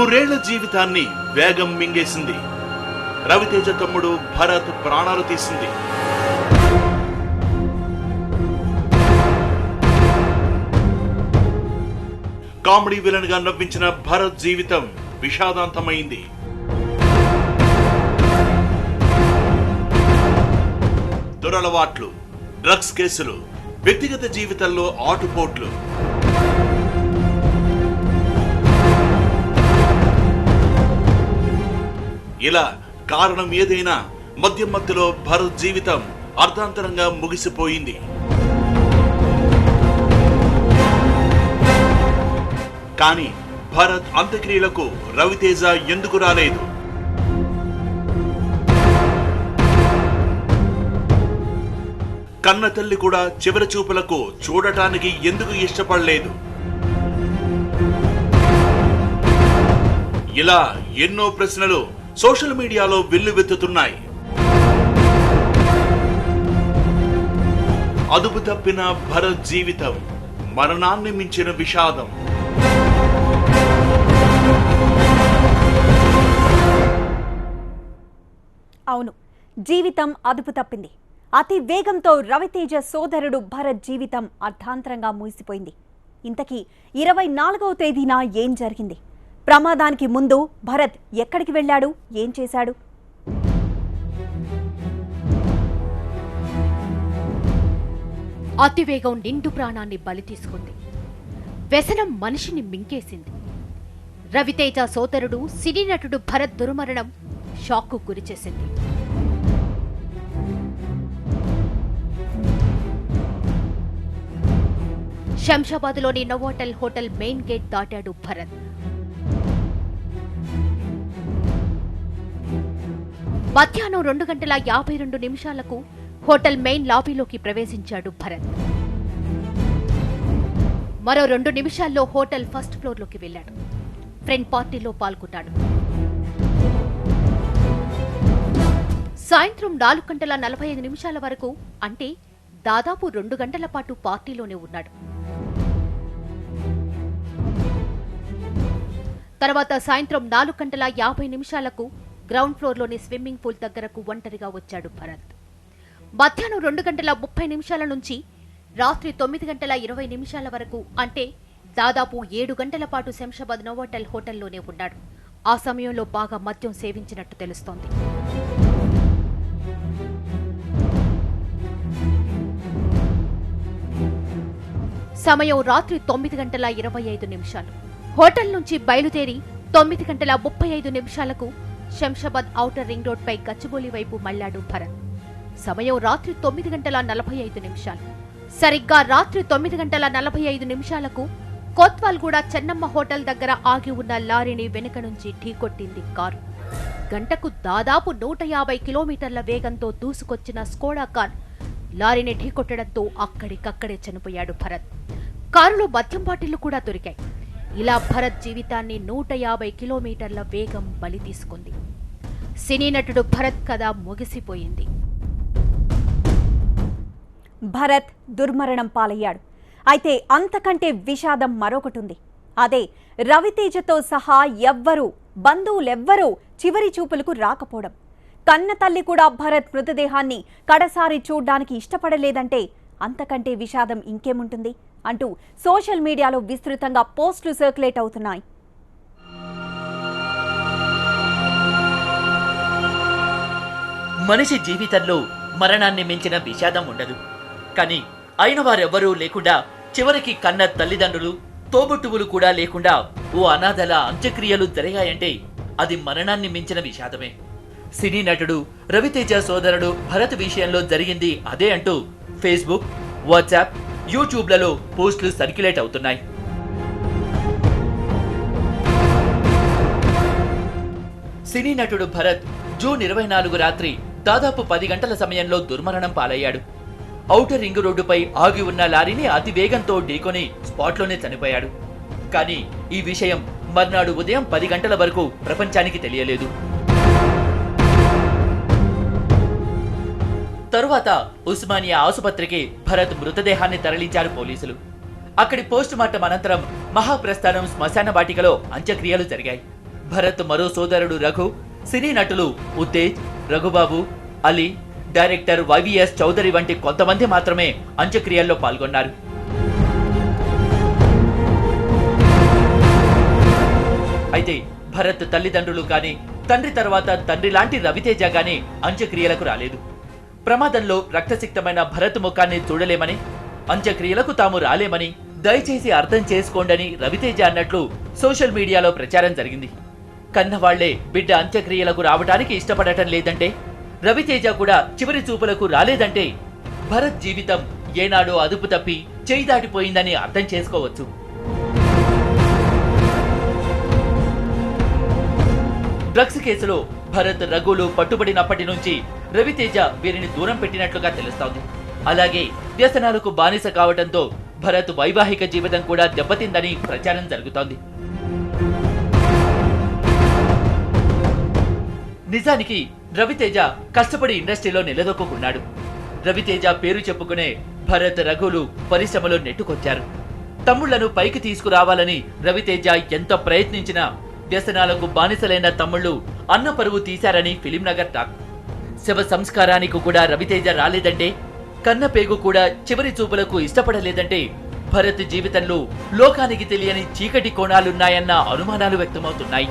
నూరేళ్ల జీవితాన్ని వేగం మింగేసింది. రవితేజ తమ్ముడు భరత్ ప్రాణాలు తీసింది. కామెడీ విలన్ గా నవ్వించిన భరత్ జీవితం విషాదాంతమైంది. దురలవాట్లు, డ్రగ్స్ కేసులు, వ్యక్తిగత జీవితంలో ఆటుపోట్లు. ఇలా కారణం ఏదైనా మధ్య మధ్యలో భరత్ జీవితం అర్ధాంతరంగా ముగిసిపోయింది. కానీ భరత్ అంత్యక్రియలకు రవితేజ ఎందుకు రాలేదు? కన్న తల్లి కూడా చివరి చూపులకు చూడటానికి ఎందుకు ఇష్టపడలేదు? ఇలా ఎన్నో ప్రశ్నలు సోషల్ మీడియాలో వెల్లువెత్తుతున్నాయి. అదుపు తప్పిన భరత్ జీవితం మరణాన్ని మించిన విషాదం. అవును, జీవితం అదుపు తప్పింది. అతి వేగంతో రవితేజ సోదరుడు భరత్ జీవితం అర్ధాంతరంగా ముగిసిపోయింది. ఇంతకీ 24వ తేదీన ఏం జరిగింది? ప్రమాదానికి ముందు భరత్ ఎక్కడికి వెళ్ళాడు? ఏం చేశాడు? అతివేగం నిండు ప్రాణాన్ని బలి తీసుకుంది. వ్యసనం మనిషిని మింగేసింది. రవితేజ సోదరుడు సినీ నటుడు భరత్ దుర్మరణం షాక్కు గురిచేసింది. శంషాబాద్లోని నోవాటెల్ హోటల్ మెయిన్ గేట్ దాటాడు భరత్. మధ్యాహ్నం 2:52 హోటల్ మెయిన్ లాబీలోకి ప్రవేశించాడు భరత్. మరో 2 నిమిషాల్లో హోటల్ ఫస్ట్ ఫ్లోర్లోకి వెళ్లాడు. ఫ్రెండ్ పార్టీలో పాల్గొన్నాడు. సాయంత్రం 4:45 వరకు, అంటే దాదాపు 2 గంటల పాటు పార్టీలోనే ఉన్నాడు. తర్వాత సాయంత్రం 4:50 గ్రౌండ్ ఫ్లోర్లోని స్విమ్మింగ్ పూల్ దగ్గరకు ఒంటరిగా వచ్చాడు భరత్. మధ్యాహ్నం 2:30 నుంచి రాత్రి 9:20 వరకు, అంటే దాదాపు 7 గంటల పాటు శంషాబాద్ నోవాటెల్ హోటల్లోనే ఉన్నాడు. ఆ సమయంలో బాగా మద్యం సేవించినట్టు తెలుస్తోంది. సమయం రాత్రి 9:25. హోటల్ నుంచి బయలుదేరి 9:35 శంషాబాద్ ఔటర్ రింగ్ రోడ్ పై గచ్చిబౌలి వైపు మళ్లాడు భరత్. సమయం రాత్రి 9:45. సరిగ్గా రాత్రి 9:45 కోత్వాల్గూడ చెన్నమ్మ హోటల్ దగ్గర ఆగి ఉన్న లారీని వెనుక నుంచి ఢీకొట్టింది కారు. గంటకు దాదాపు 150 కిలోమీటర్ల వేగంతో దూసుకొచ్చిన స్కోడా కార్ లారీని ఢీకొట్టడంతో అక్కడికక్కడే చనిపోయాడు భరత్. కారులో మద్యం బాటిళ్లు కూడా దొరికాయి. ఇలా భరత్ జీవితాన్ని 150 కిలోమీటర్ల వేగం బలి తీసుకుంది. సినీ నటుడు భరత్ కథ ముగిసిపోయింది. భరత్ దుర్మరణం పాలయ్యాడు. అయితే అంతకంటే విషాదం మరొకటుంది. అదే రవితేజతో సహా బంధువులెవ్వరూ చివరి చూపులకు రాకపోవడం. కన్న తల్లి కూడా భరత్ మృతదేహాన్ని కడసారి చూడ్డానికి ఇష్టపడలేదంటే అంతకంటే విషాదం ఇంకేముంటుంది అంటూ సోషల్ మీడియాలో విస్తృతంగా పోస్టులు సర్క్యులేట్ అవుతున్నాయి. మనిషి జీవితంలో మరణాన్ని మించిన విషాదం ఉండదు. కానీ అయిన వారెవ్వరూ లేకుండా, చివరికి కన్న తల్లిదండ్రులు, తోబుట్టువులు కూడా లేకుండా ఓ అనాథల అంత్యక్రియలు జరిగాయంటే అది మరణాన్ని మించిన విషాదమే. సినీ నటుడు రవితేజ సోదరుడు భరత్ విషయంలో జరిగింది అదే అంటూ ఫేస్బుక్, వాట్సాప్, యూట్యూబ్లలో పోస్టులు సర్క్యులేట్ అవుతున్నాయి. సినీ నటుడు భరత్ జూన్ 24 రాత్రి దాదాపు 10 గంటల సమయంలో దుర్మరణం పాలయ్యాడు. ఔటర్ రింగ్ రోడ్డుపై ఆగి ఉన్న లారీని అతి వేగంతో ఢీకొని స్పాట్లోనే చనిపోయాడు. కానీ ఈ విషయం మర్నాడు ఉదయం 10 గంటల వరకు ప్రపంచానికి తెలియలేదు. తరువాత ఉస్మానియా ఆసుపత్రికి భరత్ మృతదేహాన్ని తరలించారు పోలీసులు. అక్కడి పోస్ట్ మార్టం అనంతరం మహాప్రస్థానం శ్మశాన వాటికలో అంత్యక్రియలు జరిగాయి. భరత్ మరో సోదరుడు రఘు, సినీ నటులు ఉత్తేజ్, రఘుబాబు, అలీ, డైరెక్టర్ వైవిఎస్ చౌదరి వంటి కొంతమంది మాత్రమే అంత్యక్రియల్లో పాల్గొన్నారు. అయితే భరత్ తల్లిదండ్రులు కానీ, తండ్రి తర్వాత తండ్రి లాంటి రవితేజ గానీ అంత్యక్రియలకు రాలేదు. ప్రమాదంలో రక్తసిక్తమైన భరత్ ముఖాన్ని చూడలేమని, అంత్యక్రియలకు తాము రాలేమని దయచేసి అర్థం చేసుకోండని రవితేజ అన్నట్లు సోషల్ మీడియాలో ప్రచారం జరిగింది. కన్నవాళ్లే బిడ్డ అంత్యక్రియలకు రావడానికి ఇష్టపడటం లేదంటే, రవితేజ కూడా చివరి చూపులకు రాలేదంటే భరత్ జీవితం ఏనాడో అదుపు తప్పి చేయి దాటిపోయిందని అర్థం చేసుకోవచ్చు. డ్రగ్స్ కేసులో భరత్, రఘులు పట్టుబడినప్పటి నుంచి రవితేజ వీరిని దూరం పెట్టినట్లుగా తెలుస్తోంది. అలాగే వ్యసనాలకు బానిస కావడంతో భరత్ వైవాహిక జీవితం కూడా దెబ్బతిందని ప్రచారం జరుగుతోంది. నిజానికి రవితేజ కష్టపడి ఇండస్ట్రీలో నిలదొక్కున్నాడు. రవితేజ పేరు చెప్పుకునే భరత్, రఘులు పరిశ్రమలో నెట్టుకొచ్చారు. తమ్ముళ్లను పైకి తీసుకురావాలని రవితేజ ఎంత ప్రయత్నించినా వ్యసనాలకు బానిసలైన తమ్ముళ్లు అన్న పరువు తీశారని ఫిలిం నగర్ టాక్. శవ సంస్కారానికి కూడా రవితేజ రాలేదంటే, కన్న పేగు కూడా చివరి చూపులకు ఇష్టపడలేదంటే భరత్ జీవితంలో లోకానికి తెలియని చీకటి కోణాలున్నాయన్న అనుమానాలు వ్యక్తమవుతున్నాయి.